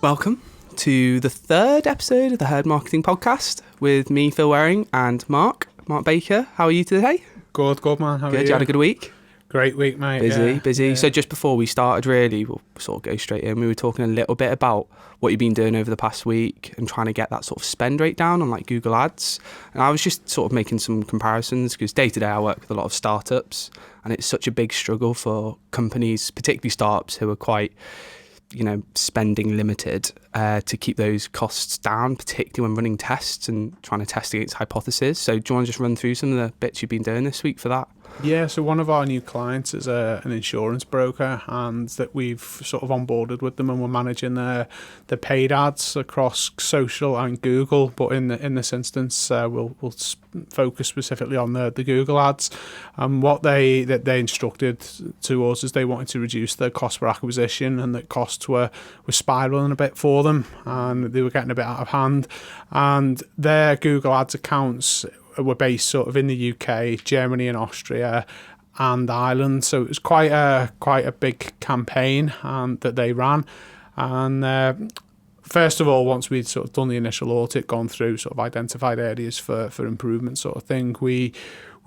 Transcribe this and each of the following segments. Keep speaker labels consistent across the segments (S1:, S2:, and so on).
S1: Welcome to the third episode of the Herd Marketing Podcast with me, Phil Waring, and Mark Baker. How are you today?
S2: Good, man. How are you?
S1: Good, you had a good week?
S2: Great week, mate.
S1: Busy.
S2: Yeah.
S1: So just before we started, really, we'll sort of go straight in. We were talking a little bit about what you've been doing over the past week and trying to get that sort of spend rate down on like Google Ads. And I was just sort of making some comparisons because day to day I work with a lot of startups and it's such a big struggle for companies, particularly startups who are quite, spending limited to keep those costs down, particularly when running tests and trying to test against hypotheses. So do you want to just run through some of the bits you've been doing this week for that?
S2: Yeah, so one of our new clients is an insurance broker, and that we've sort of onboarded with them, and we're managing the paid ads across social and Google. But in this instance, we'll focus specifically on the Google ads. And what they instructed to us is they wanted to reduce their cost per acquisition, and that costs were spiraling a bit for them, and they were getting a bit out of hand. And their Google Ads accounts were based sort of in the UK, Germany and Austria and Ireland. So it was quite a big campaign that they ran. And first of all, once we'd sort of done the initial audit, gone through, sort of identified areas for improvement sort of thing, we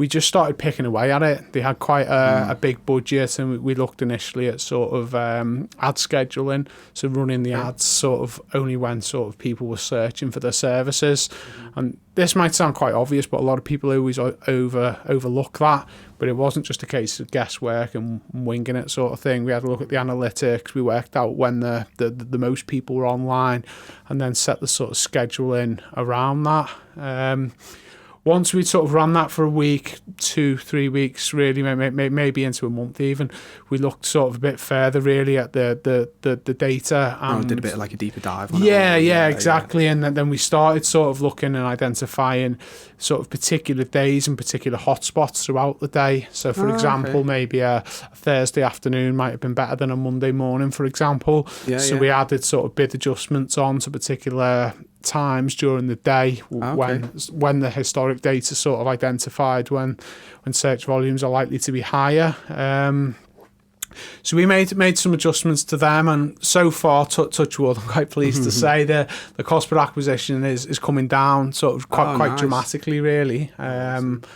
S2: just started picking away at it. They had quite a big budget, and we looked initially at sort of ad scheduling, so running the ads sort of only when sort of people were searching for their services. And this might sound quite obvious, but a lot of people always overlook that. But it wasn't just a case of guesswork and winging it sort of thing. We had to look at the analytics. We worked out when the most people were online, and then set the sort of scheduling around that. Once we'd sort of run that for a week, 2-3 weeks, really, maybe into a month even, we looked sort of a bit further really at the data. And
S1: did a bit of like a deeper dive on it.
S2: Yeah, exactly. Yeah. And then we started sort of looking and identifying sort of particular days and particular hotspots throughout the day. So for example, maybe a Thursday afternoon might have been better than a Monday morning, for example. We added sort of bid adjustments on to particular times during the day when the historic data sort of identified when search volumes are likely to be higher. So we made some adjustments to them, and so far, touch wood, I'm quite pleased to say the cost per acquisition is coming down sort of quite dramatically, really. And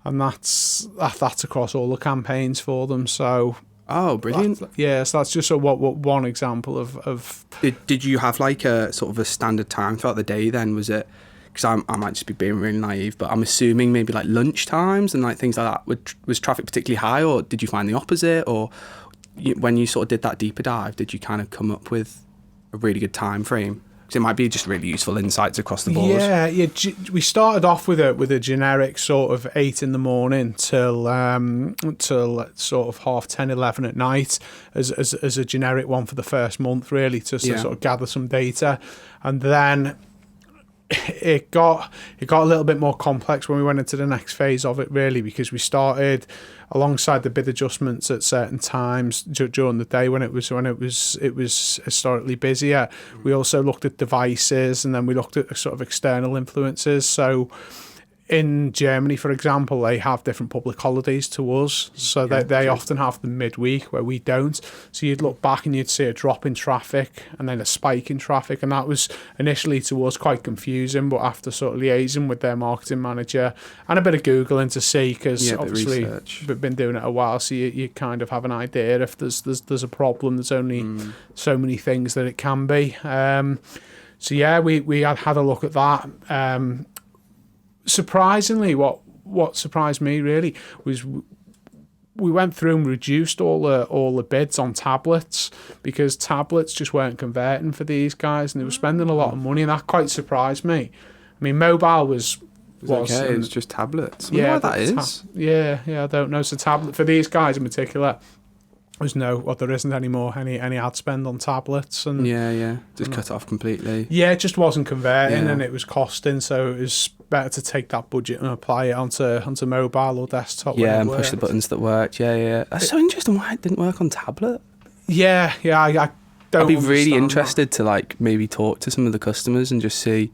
S2: that's across all the campaigns for them. So.
S1: Oh, brilliant!
S2: So that's just one example of.
S1: Did you have like a sort of a standard time throughout the day? Then was it? Because I might just be being really naive, but I'm assuming maybe like lunch times and like things like that. Was traffic particularly high, or did you find the opposite? Or when you sort of did that deeper dive, did you kind of come up with a really good time frame? Because it might be just really useful insights across the board.
S2: Yeah. We started off with a generic sort of 8 in the morning till sort of 10:30, 11 at night as a generic one for the first month, really, to sort of gather some data, and then it got a little bit more complex when we went into the next phase of it, really, because we started alongside the bid adjustments at certain times during the day when it was historically busier. We also looked at devices, and then we looked at sort of external influences. So in Germany, for example, they have different public holidays to us, so they often have them midweek where we don't. So you'd look back and you'd see a drop in traffic and then a spike in traffic, and that was initially to us quite confusing, but after sort of liaising with their marketing manager and a bit of Googling to see, because obviously we've been doing it a while, so you kind of have an idea if there's a problem. There's only so many things that it can be. We had a look at that. Surprisingly, what surprised me really was we went through and reduced all the bids on tablets, because tablets just weren't converting for these guys, and they were spending a lot of money, and that quite surprised me. I mean, mobile was
S1: okay. It's just tablets. I wonder why that is.
S2: I don't know. So tablet for these guys in particular. There isn't anymore any ad spend on tablets, and
S1: just cut off completely.
S2: Yeah, it just wasn't converting, and it was costing, so it was better to take that budget and apply it onto mobile or desktop.
S1: And push the buttons that worked. That's so interesting. Why it didn't work on tablet?
S2: I don't.
S1: I'd be really interested to like maybe talk to some of the customers and just see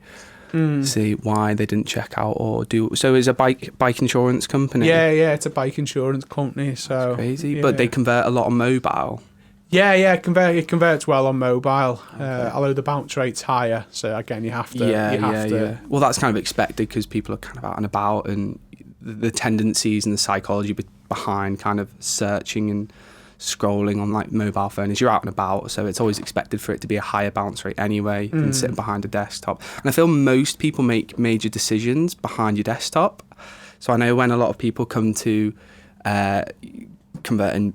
S1: why they didn't check out or do. So it's a bike insurance company.
S2: Yeah, it's a bike insurance company. So
S1: that's crazy, but they convert a lot on mobile.
S2: Yeah, it converts well on mobile, although the bounce rate's higher. So again, you have to.
S1: Yeah. Well, that's kind of expected because people are kind of out and about, and the tendencies and the psychology behind kind of searching and scrolling on like mobile phone is you're out and about, so it's always expected for it to be a higher bounce rate anyway than sitting behind a desktop. And I feel most people make major decisions behind your desktop. So I know when a lot of people come to converting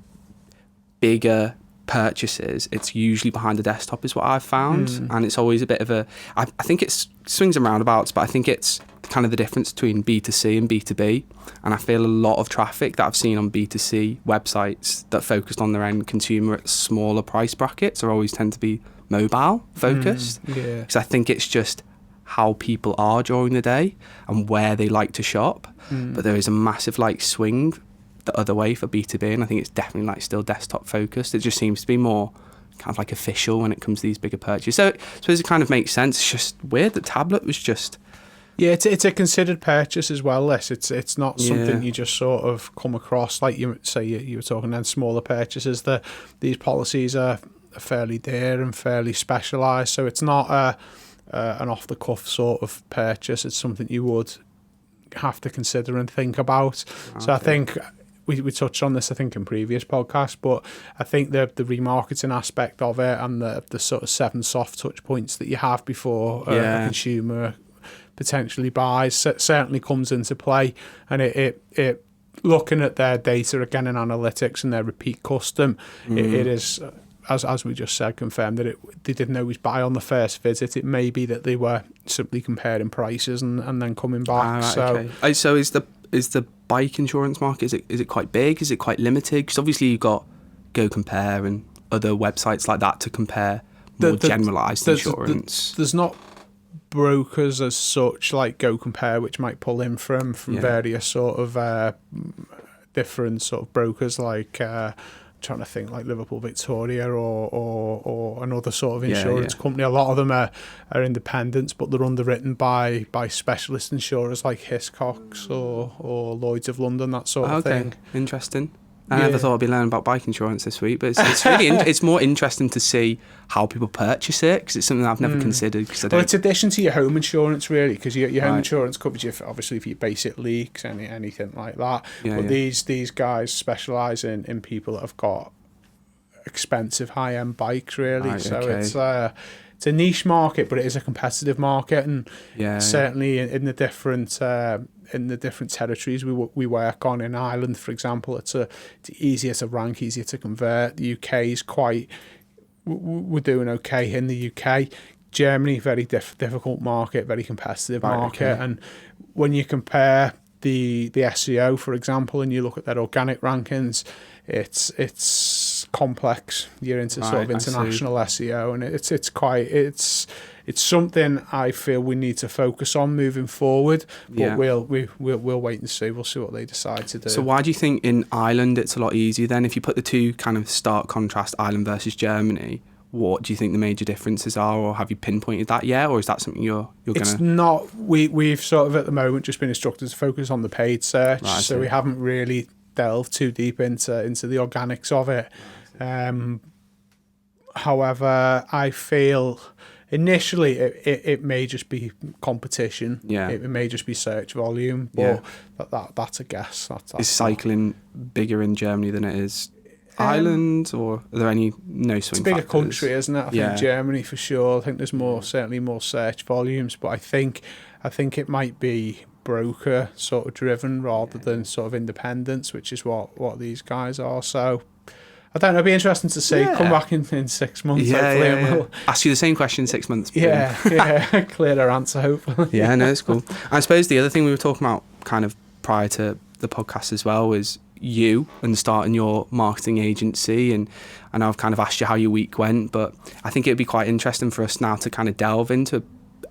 S1: bigger purchases, it's usually behind the desktop is what I've found. And it's always a bit of I think it swings and roundabouts, but I think it's kind of the difference between B2C and B2B. And I feel a lot of traffic that I've seen on B2C websites that focused on their end consumer at smaller price brackets are always tend to be mobile focused, because I think it's just how people are during the day and where they like to shop. But there is a massive like swing the other way for B2B, and I think it's definitely like still desktop focused. It just seems to be more kind of like official when it comes to these bigger purchases. So I suppose it kind of makes sense. It's just weird that tablet was just...
S2: Yeah, it's a considered purchase as well, Les. It's not something you just sort of come across, like you say you were talking then, smaller purchases. These policies are fairly dear and fairly specialised, so it's not an off-the-cuff sort of purchase. It's something you would have to consider and think about. Okay. So I think... We touched on this, I think, in previous podcasts, but I think the remarketing aspect of it and the sort of 7 soft touch points that you have before a consumer potentially buys certainly comes into play. And it looking at their data again in analytics and their repeat custom, it is, as we just said, confirmed that they didn't always buy on the first visit. It may be that they were simply comparing prices and then coming back.
S1: Okay. So is the bike insurance market, is it quite big? Is it quite limited? Because obviously you've got Go Compare and other websites like that to compare more generalised insurance.
S2: There's not brokers as such like Go Compare, which might pull in from various sort of different sort of brokers, like trying to think, like Liverpool Victoria or another sort of insurance company. A lot of them are independents, but they're underwritten by specialist insurers like Hiscox or Lloyd's of London, that sort of thing.
S1: Interesting. I never thought I'd be learning about bike insurance this week, but it's really it's more interesting to see how people purchase it, because it's something that I've never considered. Well,
S2: it's addition to your home insurance, really, because your home insurance covers you obviously for your basic leaks, anything like that. But these guys specialise in people that have got expensive high-end bikes, really. It's a niche market, but it is a competitive market, and certainly in the different territories we work on. In Ireland, for example, it's easier to rank, easier to convert. The UK is we're doing okay in the UK. Germany, very difficult market, very competitive market. And when you compare the SEO, for example, and you look at their organic rankings, it's complex. You're into sort of international SEO, and it's something I feel we need to focus on moving forward. But we'll wait and see. We'll see what they decide to do.
S1: So why do you think in Ireland it's a lot easier then? If you put the two kind of stark contrast, Ireland versus Germany, what do you think the major differences are, or have you pinpointed that yet, or is that something you're going to...
S2: It's not. We've sort of at the moment just been instructed to focus on the paid search, so we haven't really delved too deep into the organics of it. However, I feel initially it may just be competition. It may just be search volume, but that's a guess.
S1: Is cycling bigger in Germany than it is Ireland, or are there any no swing
S2: factors? It's a bigger
S1: factors?
S2: country, isn't it? I think Germany for sure. I think there's certainly more search volumes, but I think it might be broker sort of driven rather than sort of independence, which is what these guys are. So I don't know, it'll be interesting to see. Come back in 6 months, hopefully, and we'll
S1: ask you the same question in 6 months.
S2: Clearer answer, hopefully.
S1: No, it's cool. I suppose the other thing we were talking about kind of prior to the podcast as well was you and starting your marketing agency, and I know I've kind of asked you how your week went, but I think it'd be quite interesting for us now to kind of delve into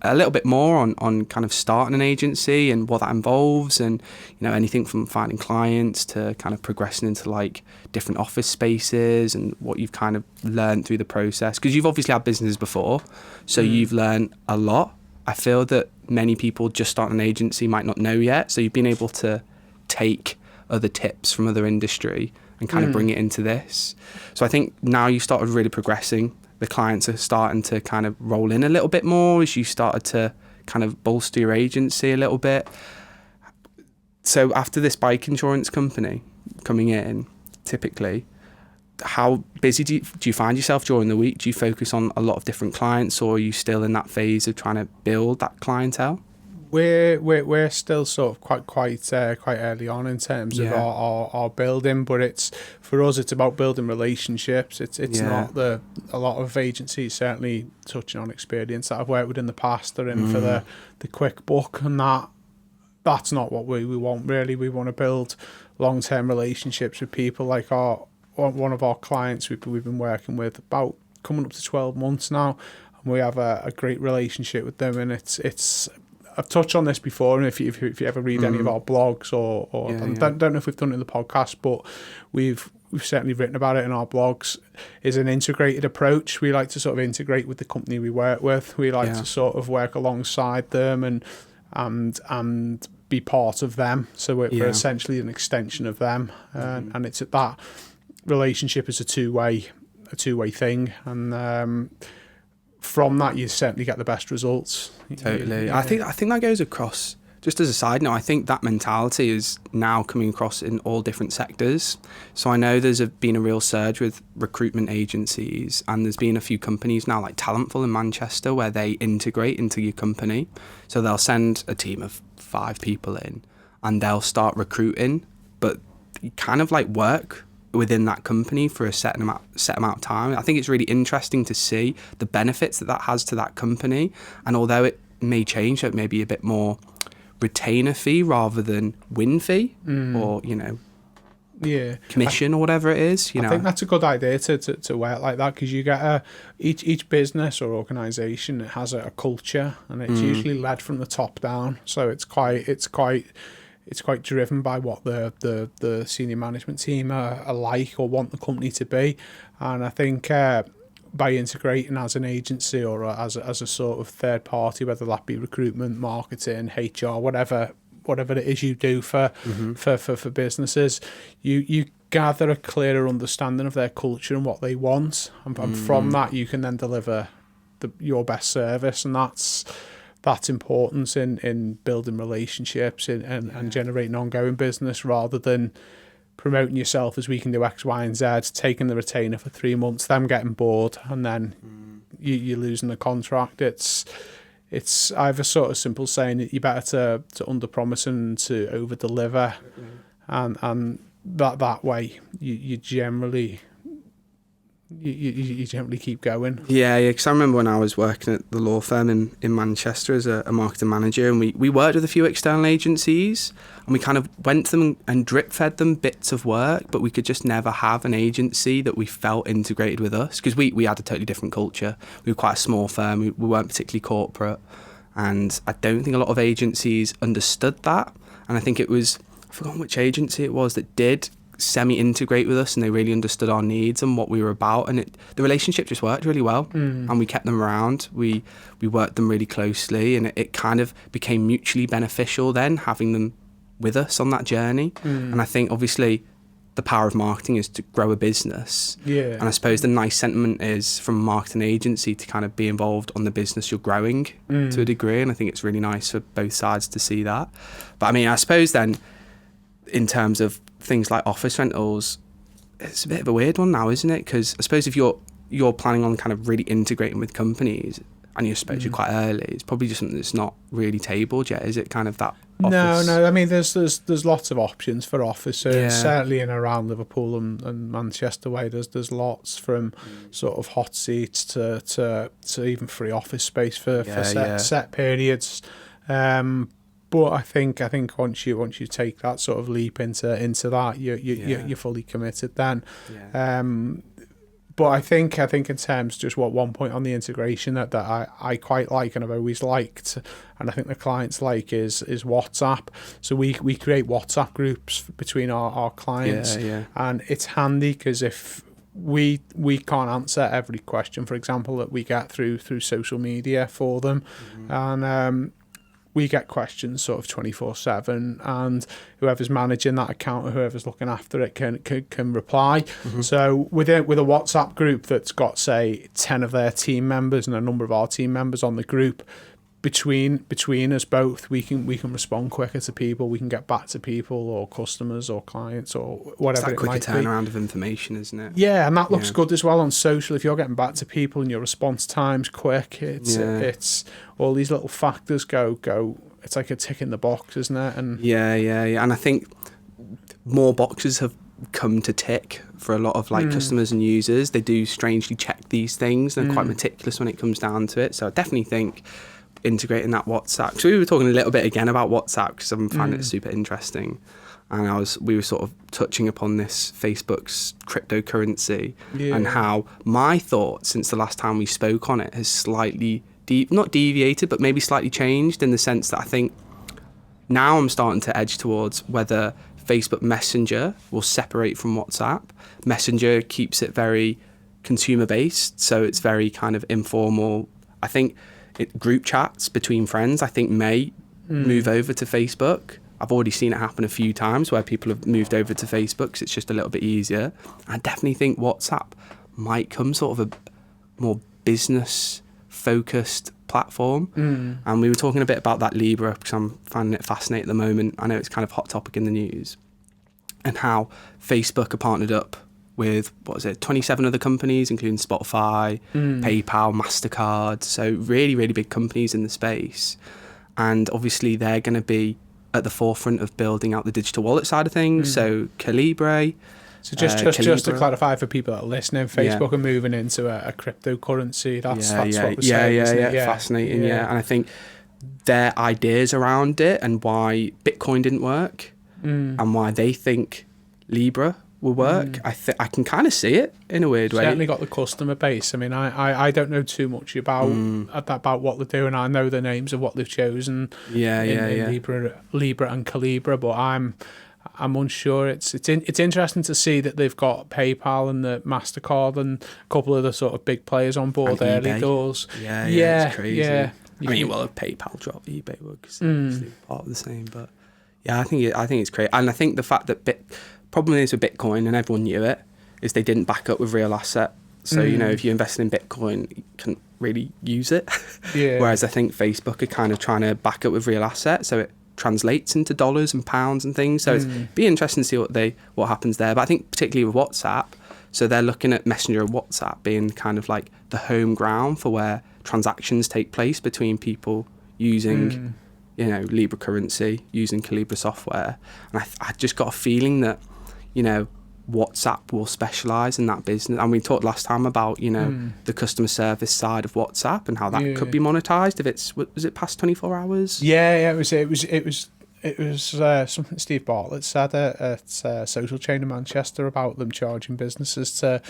S1: a little bit more on kind of starting an agency and what that involves, and anything from finding clients to kind of progressing into like different office spaces, and what you've kind of learned through the process, because you've obviously had businesses before, so you've learned a lot. I feel that many people just starting an agency might not know yet, so you've been able to take other tips from other industry and kind of bring it into this. So I think now you started really progressing. The clients are starting to kind of roll in a little bit more as you started to kind of bolster your agency a little bit. So after this bike insurance company coming in, typically, how busy do you find yourself during the week? Do you focus on a lot of different clients, or are you still in that phase of trying to build that clientele?
S2: We're still sort of quite early on in terms of our building, but it's for us it's about building relationships. It's not a lot of agencies, certainly touching on experience that I've worked with in the past, are in for the quick buck, and that's not what we want really. We want to build long-term relationships with people. Like one of our clients we've been working with about coming up to 12 months now, and we have a great relationship with them, and it's I've touched on this before, and if you ever read any of our blogs or don't know if we've done it in the podcast, but we've certainly written about it in our blogs, is an integrated approach. We like to sort of integrate with the company we work with. We like to sort of work alongside them and be part of them. So we're essentially an extension of them, and it's at that relationship is a two-way thing, and from that you certainly get the best results.
S1: Totally. I think that goes across. Just as a side note, I think that mentality is now coming across in all different sectors. So I know there's been a real surge with recruitment agencies, and there's been a few companies now like Talentful in Manchester where they integrate into your company. So they'll send a team of 5 people in and they'll start recruiting, but you kind of like work within that company for a set amount of time. I think it's really interesting to see the benefits that has to that company, and although it may change, it may be a bit more retainer fee rather than win fee, or commission or whatever it is. I
S2: think that's a good idea to work like that, because you get each business or organisation has a culture, and it's usually led from the top down. So it's quite driven by what the senior management team are like or want the company to be. And I think by integrating as an agency or as a sort of third party, whether that be recruitment, marketing, HR, whatever it is you do for businesses, you gather a clearer understanding of their culture and what they want, and from that you can then deliver your best service, and that's important in building relationships and generating ongoing business, rather than promoting yourself as we can do X, Y, and Z, taking the retainer for 3 months, them getting bored, and then you're losing the contract. It's I have a sort of simple saying that you're better to under-promise and to over-deliver, and that way you generally keep going.
S1: Yeah, because I remember when I was working at the law firm in Manchester as a marketing manager, and we worked with a few external agencies, and we kind of went to them and drip fed them bits of work, but we could just never have an agency that we felt integrated with us, because we had a totally different culture. We were quite a small firm, we weren't particularly corporate, and I don't think a lot of agencies understood that. And I think it was, I've forgotten which agency it was that did semi-integrate with us, and they really understood our needs and what we were about, and the relationship just worked really well, and we kept them around. We worked them really closely, and it kind of became mutually beneficial then, having them with us on that journey. And I think obviously the power of marketing is to grow a business, and I suppose the nice sentiment is from a marketing agency to kind of be involved on the business you're growing to a degree, and I think it's really nice for both sides to see that. But I mean, I suppose then in terms of things like office rentals, it's a bit of a weird one now, isn't it? Because I suppose if you're planning on kind of really integrating with companies, and you suppose you're quite early, it's probably just something that's not really tabled yet, is it? Kind of that office?
S2: No. I mean, there's lots of options for offices, certainly in around Liverpool and Manchester way. There's lots, from sort of hot seats to even free office space for set periods. But I think once you take that sort of leap into that, you're fully committed then. But I think in terms, just one point on the integration that I quite like and I've always liked, and I think the clients like, is WhatsApp. So we create WhatsApp groups between our clients, and it's handy because if we can't answer every question, for example, that we get through social media for them, and we get questions sort of 24/7, and whoever's managing that account or whoever's looking after it can reply. So with a WhatsApp group that's got, say, 10 of their team members and a number of our team members on the group, between us both, we can respond quicker to people. We can get back to people or customers or clients or whatever
S1: it's that quicker turnaround of information, isn't it?
S2: Yeah, and that looks good as well on social. If you're getting back to people and your response time's quick, it's all these little factors go. It's like a tick in the box, isn't it? And
S1: yeah. And I think more boxes have come to tick for a lot of like customers and users. They do strangely check these things. They're quite meticulous when it comes down to it. So I definitely think integrating that WhatsApp. So we were talking a little bit again about WhatsApp because I find it super interesting, and we were sort of touching upon this Facebook's cryptocurrency and how my thought since the last time we spoke on it has slightly not deviated, but maybe slightly changed, in the sense that I think now I'm starting to edge towards whether Facebook Messenger will separate from WhatsApp. Messenger keeps it very consumer based, so it's very kind of informal. I think group chats between friends, I think, may move over to Facebook. I've already seen it happen a few times where people have moved over to Facebook because it's just a little bit easier. I definitely think WhatsApp might come sort of a more business focused platform. And we were talking a bit about that Libra because I'm finding it fascinating at the moment. I know it's kind of hot topic in the news, and how Facebook are partnered up with 27 other companies, including Spotify, PayPal, MasterCard. So really, really big companies in the space. And obviously they're going to be at the forefront of building out the digital wallet side of things. So Calibra.
S2: So just to clarify for people that are listening, Facebook are moving into a cryptocurrency. That's what we're saying.
S1: Yeah, fascinating. Yeah. And I think their ideas around it and why Bitcoin didn't work and why they think Libra will work. I can kind of see it in a weird way.
S2: Certainly got the customer base. I mean, I don't know too much about what they're doing. I know the names of what they've chosen. In Libra and Calibra, but I'm unsure. It's interesting to see that they've got PayPal and the MasterCard and a couple of the sort of big players on board early doors.
S1: Yeah, it's crazy. Yeah. I mean, well, if PayPal dropped, eBay would, because it's part of the same. But yeah, I think it's crazy, and I think the fact that problem is with Bitcoin, and everyone knew it, is they didn't back up with real asset. So, if you invested in Bitcoin, you can't really use it. Whereas I think Facebook are kind of trying to back up with real asset, so it translates into dollars and pounds and things. So it'd be interesting to see what happens there. But I think particularly with WhatsApp, so they're looking at Messenger and WhatsApp being kind of like the home ground for where transactions take place between people using, Libra currency, using Calibra software. And I just got a feeling that, WhatsApp will specialise in that business. And we talked last time about, the customer service side of WhatsApp and how that could be monetised if was it past 24 hours?
S2: Yeah, it was something Steve Bartlett said at Social Chain in Manchester about them charging businesses to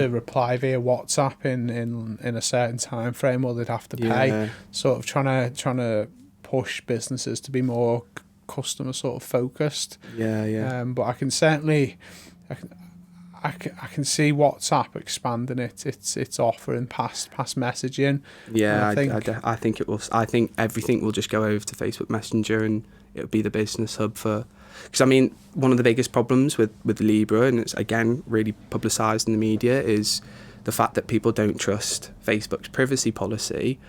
S2: reply via WhatsApp in a certain time frame, or they'd have to pay. Sort of trying to push businesses to be more customer sort of focused. But I can certainly I can see WhatsApp expanding its offering past messaging.
S1: I think it will. I think everything will just go over to Facebook Messenger, and it'll be the business hub for. Because I mean, one of the biggest problems with Libra, and it's again really publicised in the media, is the fact that people don't trust Facebook's privacy policy.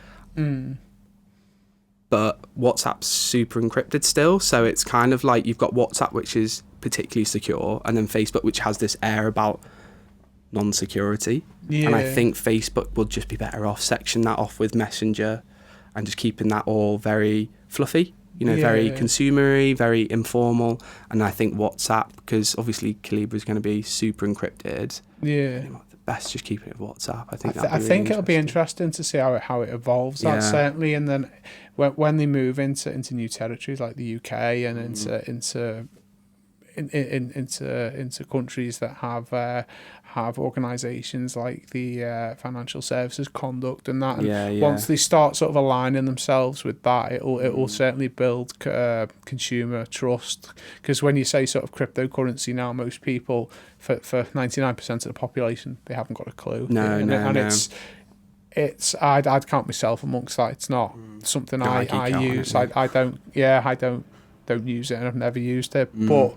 S1: But WhatsApp's super encrypted still, so it's kind of like you've got WhatsApp, which is particularly secure, and then Facebook, which has this air about non-security. And I think Facebook will just be better off sectioning that off with Messenger and just keeping that all very fluffy, very consumery, very informal. And I think WhatsApp, because obviously Calibra is going to be super encrypted. Best just keeping it with WhatsApp. I think
S2: it'll be interesting to see how it evolves. That certainly, and then when they move into new territories like the UK and into countries that have organisations like the Financial Services Conduct and that. And once they start sort of aligning themselves with that, it'll certainly build consumer trust. Because when you say sort of cryptocurrency now, most people, for 99% of the population, they haven't got a clue.
S1: No.
S2: I'd count myself amongst that. It's not something
S1: Don't
S2: I
S1: like geek out on it,
S2: use.
S1: no.
S2: I don't use it, and I've never used it. But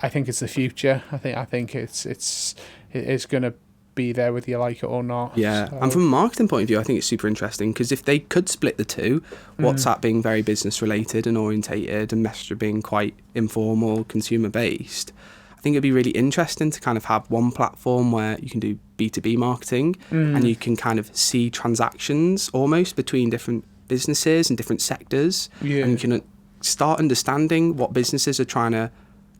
S2: I think it's the future. I think it's going to be there whether you like it or not.
S1: Yeah,
S2: So,
S1: and from a marketing point of view, I think it's super interesting because if they could split the two, WhatsApp being very business related and orientated, and Messenger being quite informal, consumer based, I think it'd be really interesting to kind of have one platform where you can do B2B marketing and you can kind of see transactions almost between different businesses and different sectors,
S2: Yeah.
S1: and you can start understanding what businesses are trying to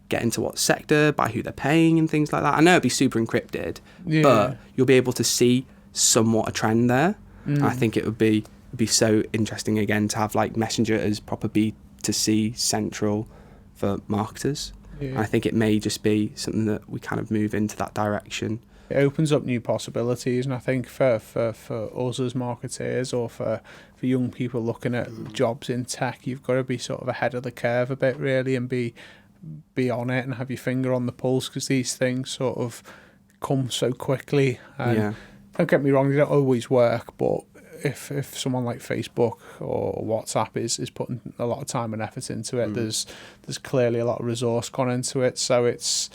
S1: get into what sector, by who they're paying and things like that. I know it'd be super encrypted,
S2: Yeah.
S1: but you'll be able to see somewhat a trend there. And I think it would be so interesting again to have like Messenger as proper B2C central for marketers.
S2: Yeah.
S1: And I think it may just be something that we kind of move into that direction.
S2: It opens up new possibilities, and I think for us as marketeers, or for young people looking at jobs in tech, you've got to be sort of ahead of the curve a bit, really, and be on it and have your finger on the pulse, because these things sort of come so quickly. And
S1: Yeah.
S2: don't get me wrong, they don't always work, but if someone like Facebook or WhatsApp is putting a lot of time and effort into it, there's clearly a lot of resource gone into it, so it's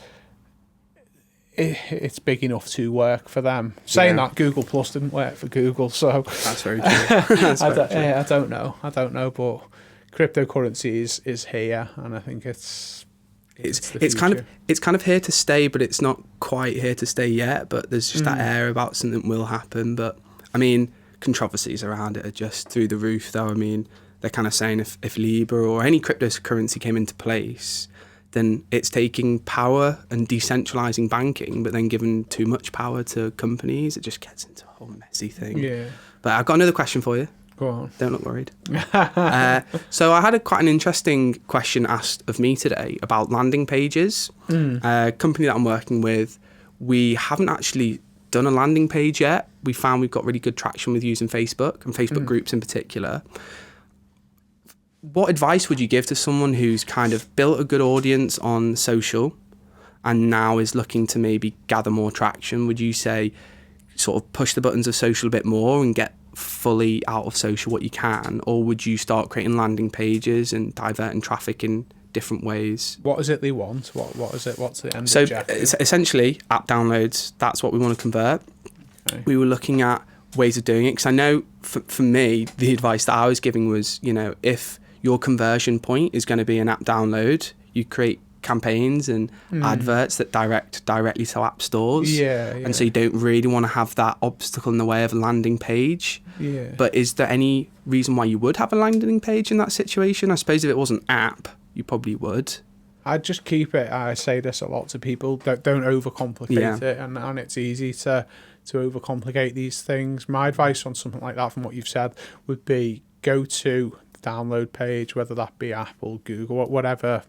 S2: big enough to work for them. Saying that, Google Plus didn't work for Google, so
S1: That's very true. That's very true.
S2: I don't know, but cryptocurrency is here, and I think it's
S1: kind of here to stay, but it's not quite here to stay yet. But there's just that air about something will happen. But I mean, controversies around it are just through the roof, though. I mean, they're kind of saying if Libra or any cryptocurrency came into place, then it's taking power and decentralizing banking, but then giving too much power to companies. It just gets into a whole messy thing.
S2: Yeah.
S1: But I've got another question for you.
S2: Go on.
S1: Don't look worried. So I had quite an interesting question asked of me today about landing pages. A company that I'm working with, we haven't actually done a landing page yet. We found we've got really good traction with using Facebook and Facebook groups in particular. What advice would you give to someone who's kind of built a good audience on social and now is looking to maybe gather more traction? Would you say sort of push the buttons of social a bit more and get fully out of social what you can, or would you start creating landing pages and diverting traffic in different ways?
S2: What is it they want? What is it? What's the end
S1: So
S2: objective?
S1: essentially app downloads, that's what we want to convert.
S2: Okay.
S1: We were looking at ways of doing it, because I know for me the advice that I was giving was, you know, if your conversion point is going to be an app download, you create campaigns and adverts that direct directly to app stores.
S2: Yeah.
S1: And so you don't really want to have that obstacle in the way of a landing page.
S2: Yeah.
S1: But is there any reason why you would have a landing page in that situation? I suppose if it was an app, you probably would.
S2: I'd just keep it. I say this a lot to people. Don't overcomplicate it, and it's easy to overcomplicate these things. My advice on something like that, from what you've said, would be go to the download page, whether that be Apple, Google, whatever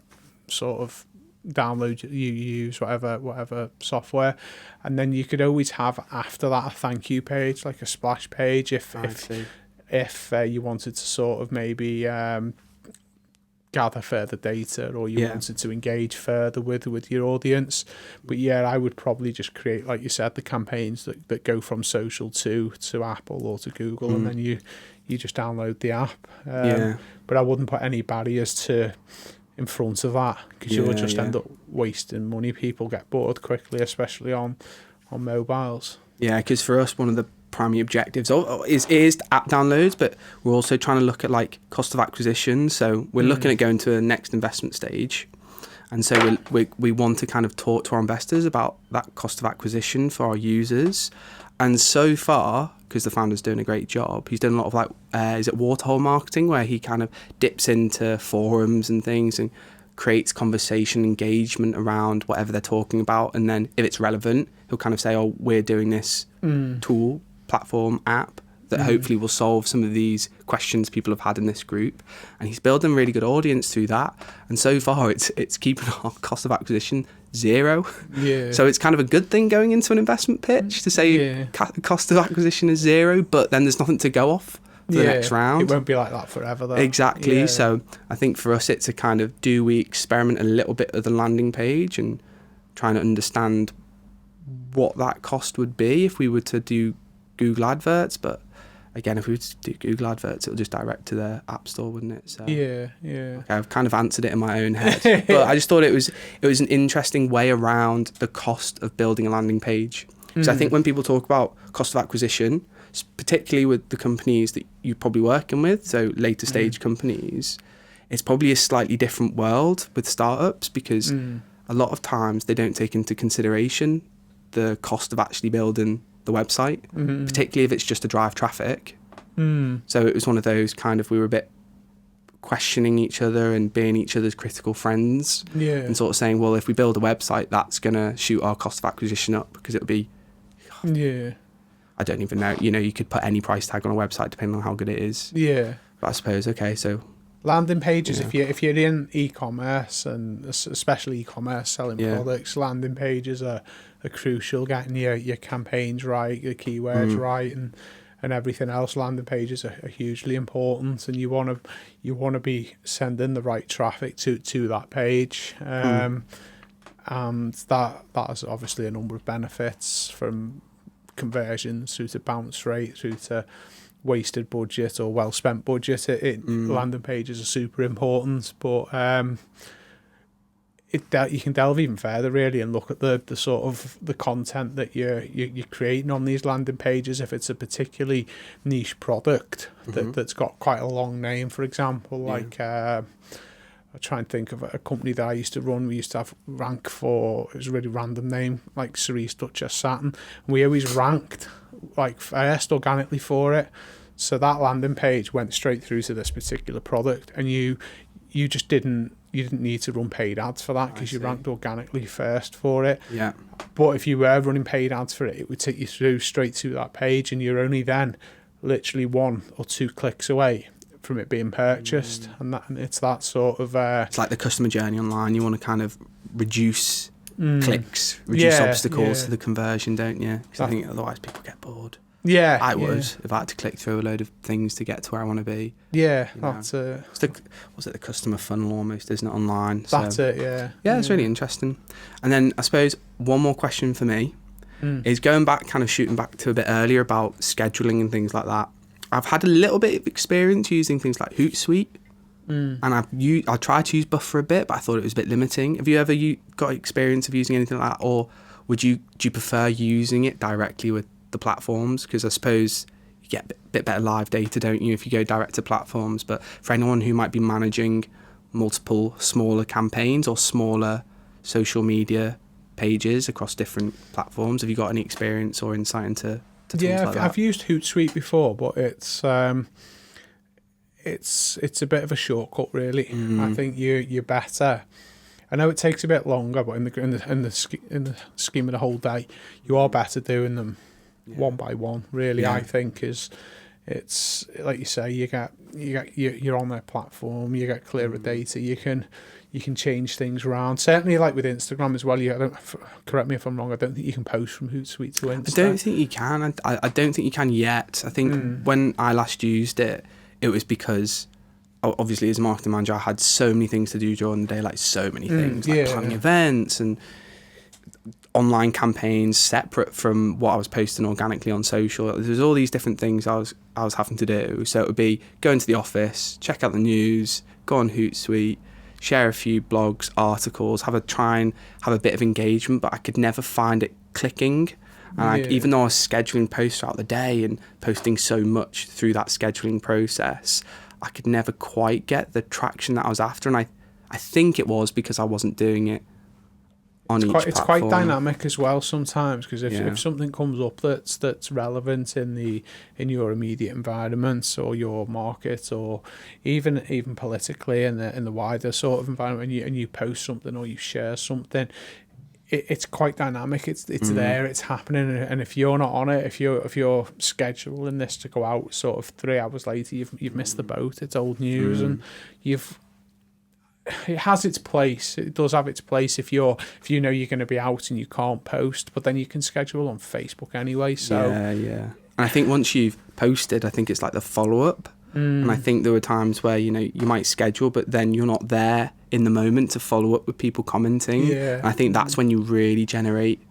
S2: sort of download you use, whatever software, and then you could always have after that a thank you page, like a splash page, if you wanted to sort of maybe gather further data, or you wanted to engage further with your audience. But I would probably just create, like you said, the campaigns that go from social to Apple or to Google, and then you just download the app. But I wouldn't put any barriers in front of that, because you'll just end up wasting money. People get bored quickly, especially on mobiles.
S1: Yeah, because for us, one of the primary objectives is app downloads, but we're also trying to look at like cost of acquisition. So we're looking at going to the next investment stage, and so we want to kind of talk to our investors about that cost of acquisition for our users. And so far, because the founder's doing a great job, he's done a lot of like is it waterhole marketing, where he kind of dips into forums and things and creates conversation engagement around whatever they're talking about, and then if it's relevant, he'll kind of say, oh, we're doing this tool, platform, app that hopefully will solve some of these questions people have had in this group. And he's building a really good audience through that, and so far it's keeping our cost of acquisition zero. So it's kind of a good thing going into an investment pitch to say cost of acquisition is zero, but then there's nothing to go off for the next round.
S2: It won't be like that forever though.
S1: Exactly. So I think for us it's a kind of, do we experiment a little bit of the landing page and trying to understand what that cost would be if we were to do Google adverts, but again, if we were to do Google adverts, it'll just direct to their app store, wouldn't it? So
S2: Yeah.
S1: okay, I've kind of answered it in my own head, but I just thought it was an interesting way around the cost of building a landing page. So I think when people talk about cost of acquisition, particularly with the companies that you're probably working with, so later stage companies, it's probably a slightly different world with startups, because a lot of times they don't take into consideration the cost of actually building the website, particularly if it's just to drive traffic. So it was one of those kind of, we were a bit questioning each other and being each other's critical friends, and sort of saying, well, if we build a website, that's going to shoot our cost of acquisition up, because it'll be, I don't even know, you could put any price tag on a website depending on how good it is. But I suppose, okay, so
S2: landing pages, if you're in e-commerce, and especially e-commerce selling products, landing pages are crucial. Getting your campaigns right, your keywords right, and everything else. Landing pages are hugely important, and you want to be sending the right traffic to that page. And that has obviously a number of benefits, from conversions through to bounce rate through to wasted budget or well spent budget. Landing pages are super important, but you can delve even further really and look at the sort of the content that you're creating on these landing pages. If it's a particularly niche product that's got quite a long name, for example, like I try and think of a company that I used to run. We used to have rank for, it was a really random name, like Cerise Duchess Satin. And we always ranked like first organically for it. So that landing page went straight through to this particular product, and you just didn't need to run paid ads for that, because you ranked organically first for it.
S1: Yeah.
S2: But if you were running paid ads for it, it would take you through straight to that page, and you're only then literally 1 or 2 clicks away from it being purchased. And it's that sort of
S1: it's like the customer journey online. You want to kind of reduce clicks, reduce obstacles to the conversion, don't you? Because I think otherwise people get bored. I would if I had to click through a load of things to get to where I want to be.
S2: That's it.
S1: Was it the customer funnel almost, isn't it, online?
S2: That's it.
S1: It's really interesting. And then I suppose one more question for me is going back, kind of shooting back to a bit earlier about scheduling and things like that. I've had a little bit of experience using things like Hootsuite, and I tried to use Buffer a bit, but I thought it was a bit limiting. Have you ever got experience of using anything like that, or do you prefer using it directly with the platforms? Because I suppose you get a bit better live data, don't you, if you go direct to platforms. But for anyone who might be managing multiple smaller campaigns or smaller social media pages across different platforms, have you got any experience or insight into things like that?
S2: I've used Hootsuite before, but it's a bit of a shortcut, really. I think you're better. I know it takes a bit longer, but in the scheme of the whole day, you are better doing them one by one. Really, I think it's like you say, you're on their platform, you get clearer data, you can change things around. Certainly, like with Instagram as well. Correct me if I'm wrong. I don't think you can post from Hootsuite to Insta.
S1: I don't think you can. I don't think you can yet. I think when I last used it, it was because obviously as a marketing manager, I had so many things to do during the day, like so many things, like planning events and online campaigns separate from what I was posting organically on social. There's all these different things I was having to do. So it would be go into the office, check out the news, go on Hootsuite, share a few blogs, articles, try and have a bit of engagement, but I could never find it clicking. And even though I was scheduling posts throughout the day and posting so much through that scheduling process, I could never quite get the traction that I was after. And I think it was because I wasn't doing it on each platform. It's
S2: quite dynamic as well sometimes, because if something comes up that's relevant in your immediate environment or your market, or even politically in the wider sort of environment, and you post something or you share something, it's quite dynamic. It's there, it's happening, and if you're not on it, if you're scheduling this to go out sort of 3 hours later, you've missed the boat. It's old news, and it has its place. It does have its place if you know you're going to be out and you can't post, but then you can schedule on Facebook anyway. So
S1: and I think once you've posted, I think it's like the follow up. And I think there were times where you might schedule, but then you're not there in the moment to follow up with people commenting. And I think that's when you really generate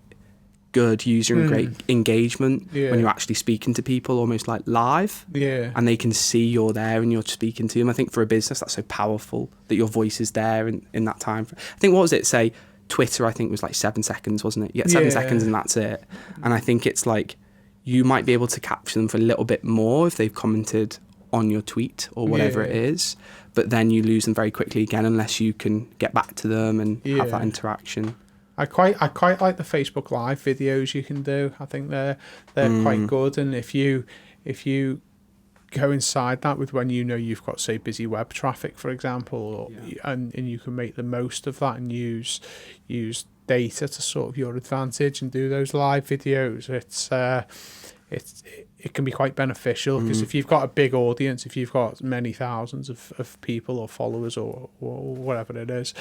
S1: good user and great engagement
S2: Yeah.
S1: when you're actually speaking to people almost like live,
S2: Yeah.
S1: and they can see you're there and you're speaking to them. I think for a business that's so powerful that your voice is there in that time. I think, what was it, say Twitter, I think was like 7 seconds, wasn't it? You get 7
S2: Yeah.
S1: seconds and that's it. And I think it's like you might be able to capture them for a little bit more if they've commented on your tweet or whatever it is, but then you lose them very quickly again unless you can get back to them and have that interaction.
S2: I quite like the Facebook Live videos you can do. I think they're quite good, and if you coincide that with when you know you've got, say, busy web traffic, for example, and you can make the most of that and use data to sort of your advantage and do those live videos, it can be quite beneficial, because if you've got a big audience, if you've got many thousands of people or followers or whatever it is,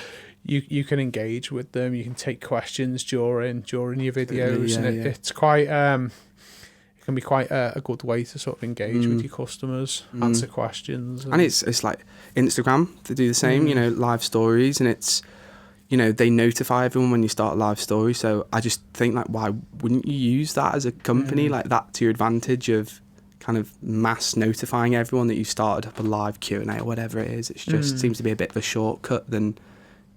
S2: you can engage with them. You can take questions during your videos, it's quite it can be quite a good way to sort of engage with your customers, answer questions,
S1: and it's like Instagram, they do the same, live stories, and it's, they notify everyone when you start a live story. So I just think, like, why wouldn't you use that as a company like that to your advantage of kind of mass notifying everyone that you started up a live Q&A or whatever it is? It just seems to be a bit of a shortcut than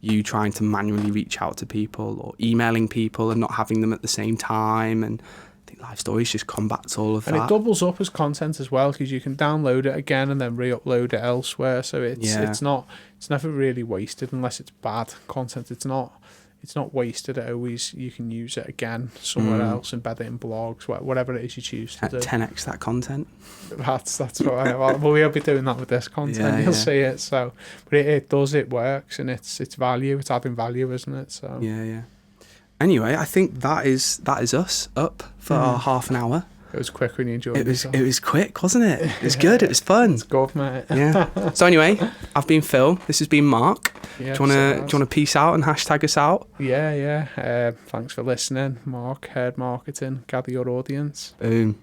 S1: you trying to manually reach out to people or emailing people and not having them at the same time. And I think live stories just combats all of that.
S2: And it doubles up as content as well, because you can download it again and then re-upload it elsewhere. So it's never really wasted unless it's bad content. It's not wasted. You can use it again somewhere else, embed it in blogs, whatever it is you choose to do.
S1: 10x that content.
S2: That's what we'll be doing that with this content. You'll see it. So, but it works, and it's value. It's adding value, isn't it? So
S1: yeah. Anyway, I think that is us up for our half an hour.
S2: It was quick when you enjoyed it.
S1: It was quick, wasn't it? It was good. It was fun.
S2: It's good, mate.
S1: Yeah. So anyway, I've been Phil. This has been Mark.
S2: Yeah,
S1: do you want to peace out and hashtag us out?
S2: Yeah. Thanks for listening, Mark. Heard Marketing. Gather your audience.
S1: Boom.